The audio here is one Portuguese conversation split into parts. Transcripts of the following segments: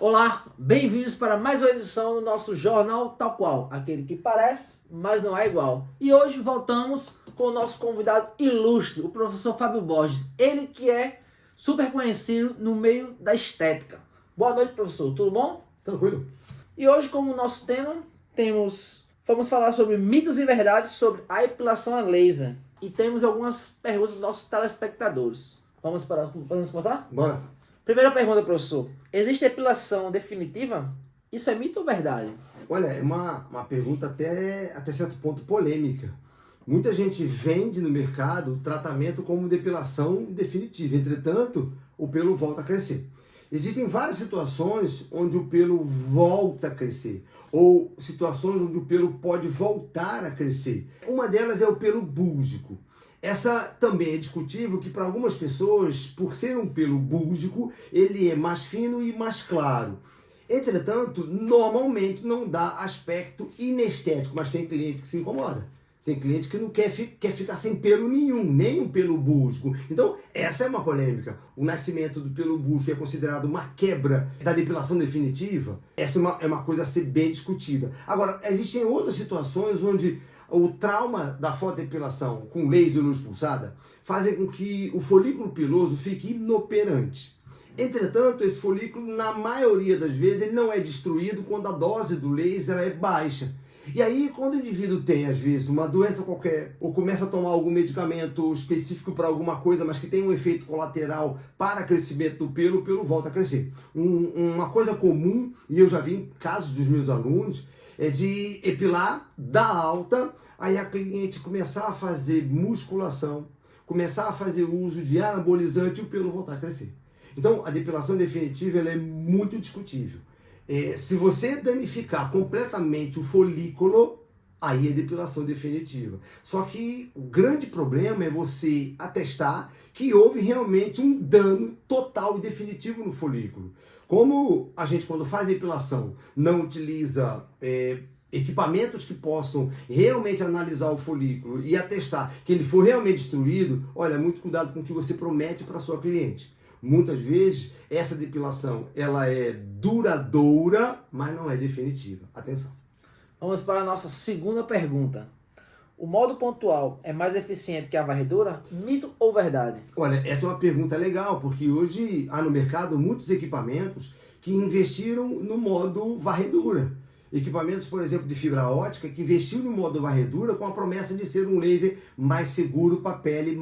Olá, bem-vindos para mais uma edição do nosso Jornal Tal Qual, aquele que parece, mas não é igual. E hoje voltamos com o nosso convidado ilustre, o professor Fábio Borges, ele que é super conhecido no meio da estética. Boa noite, professor, tudo bom? Tranquilo. E hoje, como nosso tema, vamos falar sobre mitos e verdades sobre a epilação a laser. E temos algumas perguntas dos nossos telespectadores. Vamos começar? Bora. Primeira pergunta, professor. Existe epilação definitiva? Isso é mito ou verdade? Olha, é uma pergunta até certo ponto polêmica. Muita gente vende no mercado o tratamento como depilação definitiva. Entretanto, o pelo volta a crescer. Existem várias situações onde o pelo volta a crescer, ou situações onde o pelo pode voltar a crescer. Uma delas é o pelo búlgico. Essa também é discutível que para algumas pessoas, por ser um pelo búlgico, ele é mais fino e mais claro. Entretanto, normalmente não dá aspecto inestético, mas tem cliente que se incomoda. Tem cliente que não quer ficar sem pelo nenhum, nem um pelo búlgico. Então, essa é uma polêmica. O nascimento do pelo búlgico é considerado uma quebra da depilação definitiva. Essa é uma coisa a ser bem discutida. Agora, existem outras situações onde o trauma da fotodepilação com laser e luz pulsada fazem com que o folículo piloso fique inoperante. Entretanto, esse folículo, na maioria das vezes, ele não é destruído quando a dose do laser é baixa. E aí, quando o indivíduo tem, às vezes, uma doença qualquer, ou começa a tomar algum medicamento específico para alguma coisa, mas que tem um efeito colateral para crescimento do pelo, o pelo volta a crescer. Uma coisa comum, e eu já vi em casos dos meus alunos, é de epilar, dar alta, aí a cliente começar a fazer musculação, começar a fazer uso de anabolizante e o pelo voltar a crescer. Então, a depilação definitiva ela é muito discutível. Se você danificar completamente o folículo, aí é depilação definitiva. Só que o grande problema é você atestar que houve realmente um dano total e definitivo no folículo. Como a gente, quando faz depilação, não utiliza equipamentos que possam realmente analisar o folículo e atestar que ele foi realmente destruído, olha, muito cuidado com o que você promete para sua cliente. Muitas vezes, essa depilação ela é duradoura, mas não é definitiva. Atenção. Vamos para a nossa segunda pergunta. O modo pontual é mais eficiente que a varredura? Mito ou verdade? Olha, essa é uma pergunta legal, porque hoje há no mercado muitos equipamentos que investiram no modo varredura. Equipamentos, por exemplo, de fibra ótica que investiram no modo varredura com a promessa de ser um laser mais seguro para a pele,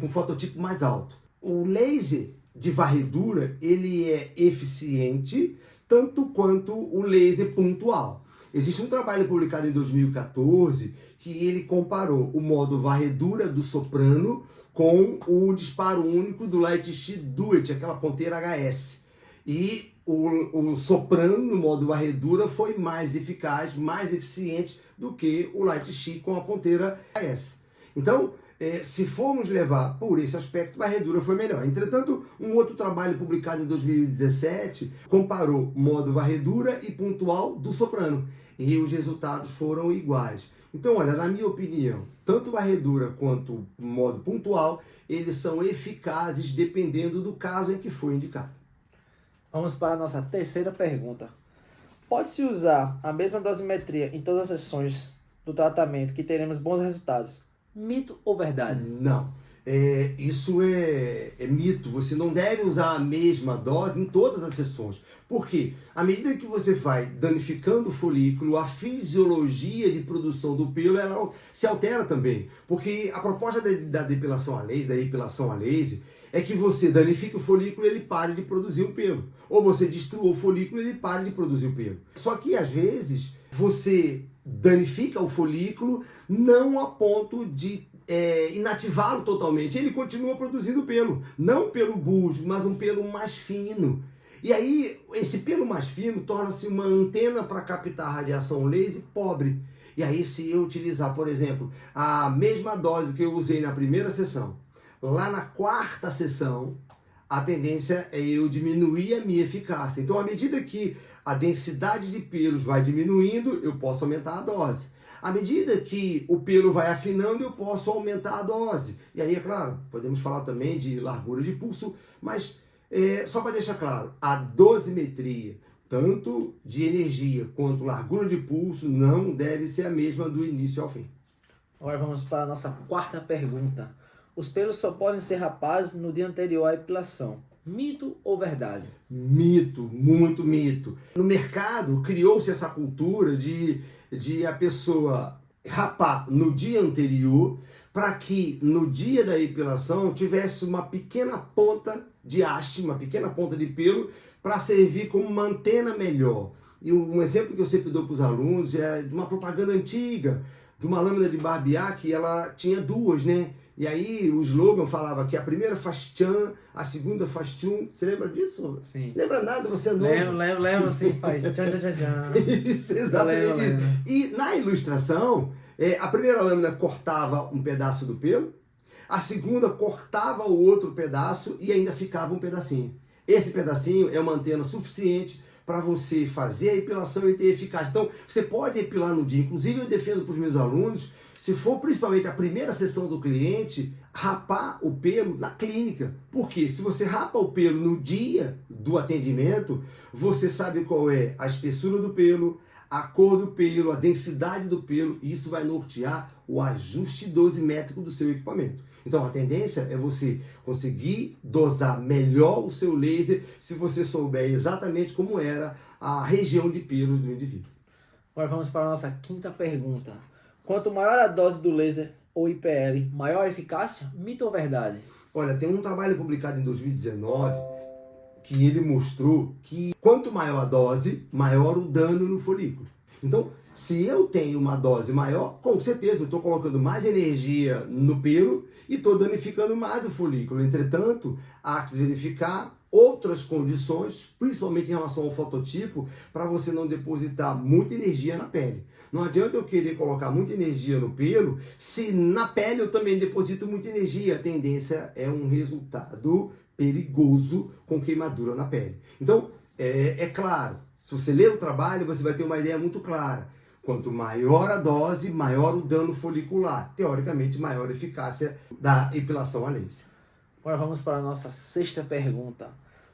com fototipo mais alto. O laser de varredura, ele é eficiente tanto quanto o laser pontual. Existe um trabalho publicado em 2014 que ele comparou o modo varredura do Soprano com o disparo único do LightShield Duet, aquela ponteira HS. E o Soprano, no modo varredura, foi mais eficaz, mais eficiente do que o LightShield com a ponteira HS. Então, se formos levar por esse aspecto, a varredura foi melhor. Entretanto, um outro trabalho publicado em 2017 comparou modo varredura e pontual do Soprano. E os resultados foram iguais. Então, olha, na minha opinião, tanto varredura quanto modo pontual, eles são eficazes dependendo do caso em que foi indicado. Vamos para a nossa terceira pergunta. Pode-se usar a mesma dosimetria em todas as sessões do tratamento que teremos bons resultados? Mito ou verdade? Não. Isso é mito. Você não deve usar a mesma dose em todas as sessões. Por quê? À medida que você vai danificando o folículo, a fisiologia de produção do pelo ela se altera também. Porque a proposta da depilação a laser, da epilação a laser, é que você danifique o folículo e ele pare de produzir o pelo. Ou você destrua o folículo e ele pare de produzir o pelo. Só que, às vezes, você danifica o folículo não a ponto de inativá-lo totalmente. Ele continua produzindo pelo. Não pelo búlgico, mas um pelo mais fino. E aí, esse pelo mais fino torna-se uma antena para captar radiação laser pobre. E aí, se eu utilizar, por exemplo, a mesma dose que eu usei na primeira sessão, lá na quarta sessão, a tendência é eu diminuir a minha eficácia. Então, à medida que a densidade de pelos vai diminuindo, eu posso aumentar a dose. À medida que o pelo vai afinando, eu posso aumentar a dose. E aí, é claro, podemos falar também de largura de pulso, mas Só para deixar claro, a dosimetria, tanto de energia quanto largura de pulso, não deve ser a mesma do início ao fim. Agora vamos para a nossa quarta pergunta. Os pelos só podem ser rapados no dia anterior à epilação. Mito ou verdade? Mito, muito mito. No mercado criou-se essa cultura de a pessoa rapar no dia anterior para que no dia da epilação tivesse uma pequena ponta de haste, uma pequena ponta de pelo para servir como uma antena melhor. E um exemplo que eu sempre dou para os alunos é de uma propaganda antiga, de uma lâmina de barbear que ela tinha duas, né? E aí o slogan falava que a primeira faz tchan, a segunda faz tchum. Você lembra disso? Sim. Lembra nada, você é novo. Lembro sim, faz tchan, tchan, tchan, tchan. Isso, exatamente lembro. isso. E na ilustração, a primeira lâmina cortava um pedaço do pelo, a segunda cortava o outro pedaço e ainda ficava um pedacinho. Esse pedacinho é uma antena suficiente para você fazer a epilação e ter eficácia. Então, você pode epilar no dia. Inclusive, eu defendo para os meus alunos, se for principalmente a primeira sessão do cliente, rapar o pelo na clínica. Porque se você rapa o pelo no dia do atendimento, você sabe qual é a espessura do pelo, a cor do pelo, a densidade do pelo, e isso vai nortear o ajuste dosimétrico do seu equipamento. Então a tendência é você conseguir dosar melhor o seu laser se você souber exatamente como era a região de pelos do indivíduo. Agora vamos para a nossa quinta pergunta. Quanto maior a dose do laser ou IPL, maior a eficácia? Mito ou verdade? Olha, tem um trabalho publicado em 2019 que ele mostrou que quanto maior a dose, maior o dano no folículo. Então, se eu tenho uma dose maior, com certeza eu estou colocando mais energia no pelo e estou danificando mais o folículo. Entretanto, há que se verificar outras condições, principalmente em relação ao fototipo, para você não depositar muita energia na pele. Não adianta eu querer colocar muita energia no pelo, se na pele eu também deposito muita energia. A tendência é um resultado perigoso com queimadura na pele. Então, é claro, se você ler o trabalho, você vai ter uma ideia muito clara. Quanto maior a dose, maior o dano folicular. Teoricamente, maior a eficácia da epilação a laser. Agora vamos para a nossa sexta pergunta.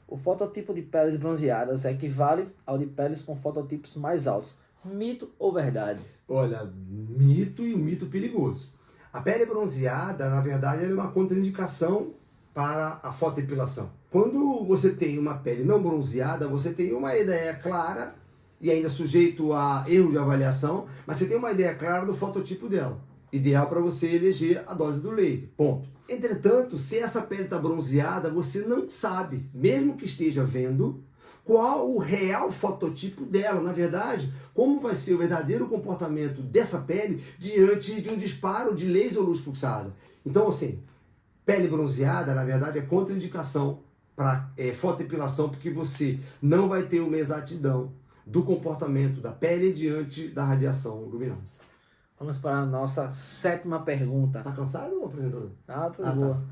O fototipo de peles bronzeadas equivale ao de peles com fototipos mais altos. Mito ou verdade? Olha, mito e um mito perigoso. A pele bronzeada, na verdade, é uma contraindicação para a fotoepilação. Quando você tem uma pele não bronzeada, você tem uma ideia clara e ainda sujeito a erro de avaliação, mas você tem uma ideia clara do fototipo dela. Ideal para você eleger a dose do laser, ponto. Entretanto, se essa pele está bronzeada, você não sabe, mesmo que esteja vendo, qual o real fototipo dela. Na verdade, como vai ser o verdadeiro comportamento dessa pele diante de um disparo de laser ou luz pulsada. Então, assim, pele bronzeada, na verdade, é contraindicação para fotoepilação, porque você não vai ter uma exatidão do comportamento da pele diante da radiação luminosa. Vamos para a nossa sétima pergunta. Tá cansado, apresentador? Tudo boa.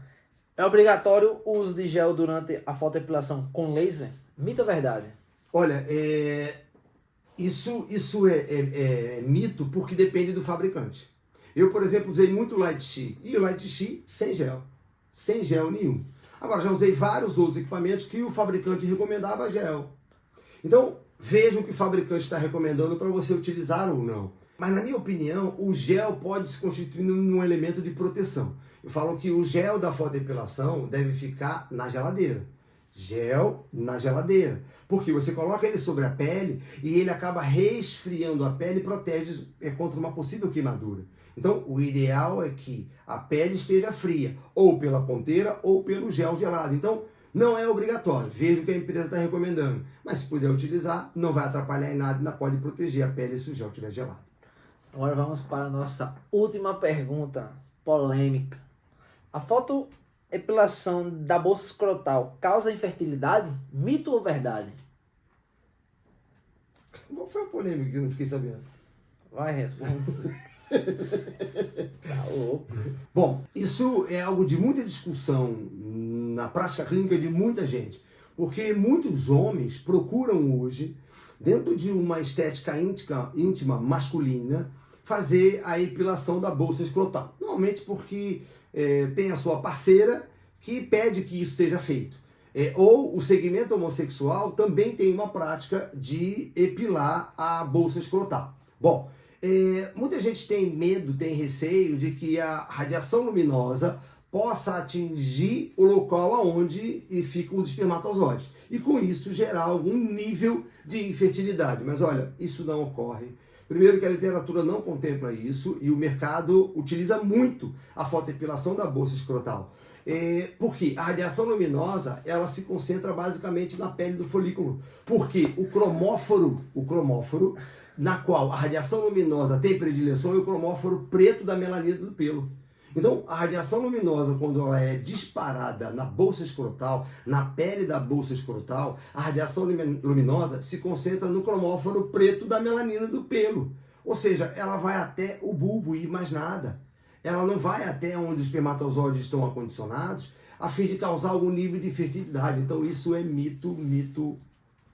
É obrigatório o uso de gel durante a fotoepilação com laser? Mito ou verdade? Olha, isso é mito porque depende do fabricante. Eu, por exemplo, usei muito Light Sheet e o Light Sheet sem gel nenhum. Agora, já usei vários outros equipamentos que o fabricante recomendava gel. Então, veja o que o fabricante está recomendando para você utilizar ou não. Mas, na minha opinião, o gel pode se constituir num elemento de proteção. Eu falo que o gel da fotoepilação deve ficar na geladeira. Gel na geladeira. Porque você coloca ele sobre a pele e ele acaba resfriando a pele e protege contra uma possível queimadura. Então, o ideal é que a pele esteja fria, ou pela ponteira ou pelo gel gelado. Então, não é obrigatório. Veja o que a empresa está recomendando. Mas se puder utilizar, não vai atrapalhar em nada, ainda pode proteger a pele se o gel estiver gelado. Agora vamos para a nossa última pergunta, polêmica. A fotoepilação da bolsa escrotal causa infertilidade? Mito ou verdade? Qual foi a polêmica que eu não fiquei sabendo? Vai, responde. Tá louco. Bom, isso é algo de muita discussão na prática clínica de muita gente. Porque muitos homens procuram hoje, dentro de uma estética íntima masculina, fazer a epilação da bolsa escrotal. Normalmente porque tem a sua parceira que pede que isso seja feito. Ou o segmento homossexual também tem uma prática de epilar a bolsa escrotal. Bom, muita gente tem medo, tem receio de que a radiação luminosa possa atingir o local aonde ficam os espermatozoides e com isso gerar algum nível de infertilidade. Mas olha, isso não ocorre. Primeiro que a literatura não contempla isso e o mercado utiliza muito a fotoepilação da bolsa escrotal. Porque a radiação luminosa ela se concentra basicamente na pele do folículo. Porque o cromóforo, na qual a radiação luminosa tem predileção, é o cromóforo preto da melanina do pelo. Então, a radiação luminosa, quando ela é disparada na bolsa escrotal, na pele da bolsa escrotal, a radiação luminosa se concentra no cromóforo preto da melanina do pelo. Ou seja, ela vai até o bulbo e mais nada. Ela não vai até onde os espermatozoides estão acondicionados, a fim de causar algum nível de fertilidade. Então, isso é mito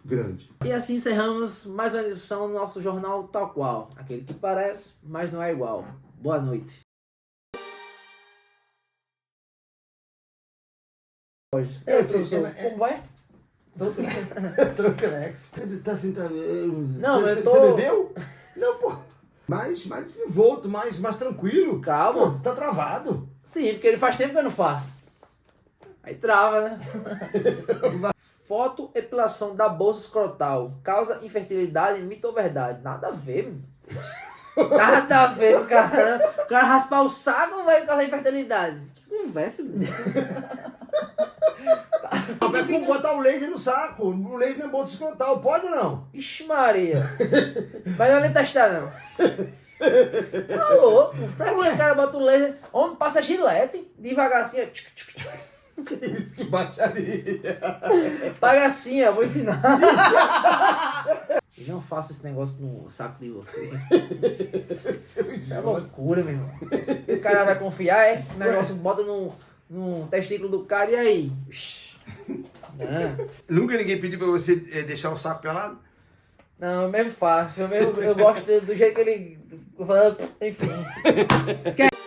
grande. E assim encerramos mais uma edição do nosso jornal Tal Qual. Aquele que parece, mas não é igual. Boa noite. Hoje. Professor, como vai? Trocanex. Tá assim, tá... Não, eu tô... Você bebeu? Não, pô. Mais desenvolto, mais tranquilo. Calma. Pô, tá travado. Sim, porque ele faz tempo que eu não faço. Aí trava, né? Fotoepilação da bolsa escrotal causa infertilidade, mito ou verdade? Nada a ver, meu. Nada a ver, cara. O cara raspar o saco vai causar infertilidade. Que conversa, meu. Mas como botar o laser no saco? O laser na bolsa escrotal, pode ou não? Ixi Maria. Mas não nem testar, não. Tá louco. Pra que o cara bota o laser? Homem, passa gilete, devagarzinho. Que isso, que baixaria. Paga assim, ó, vou ensinar. Não faça esse negócio no saco de você. É loucura, meu irmão. O cara vai confiar, o negócio bota no testículo do cara e aí? Não. Nunca ninguém pediu pra você deixar o saco pelado? Não, eu mesmo faço. Eu gosto do jeito que ele... Enfim. Esquece.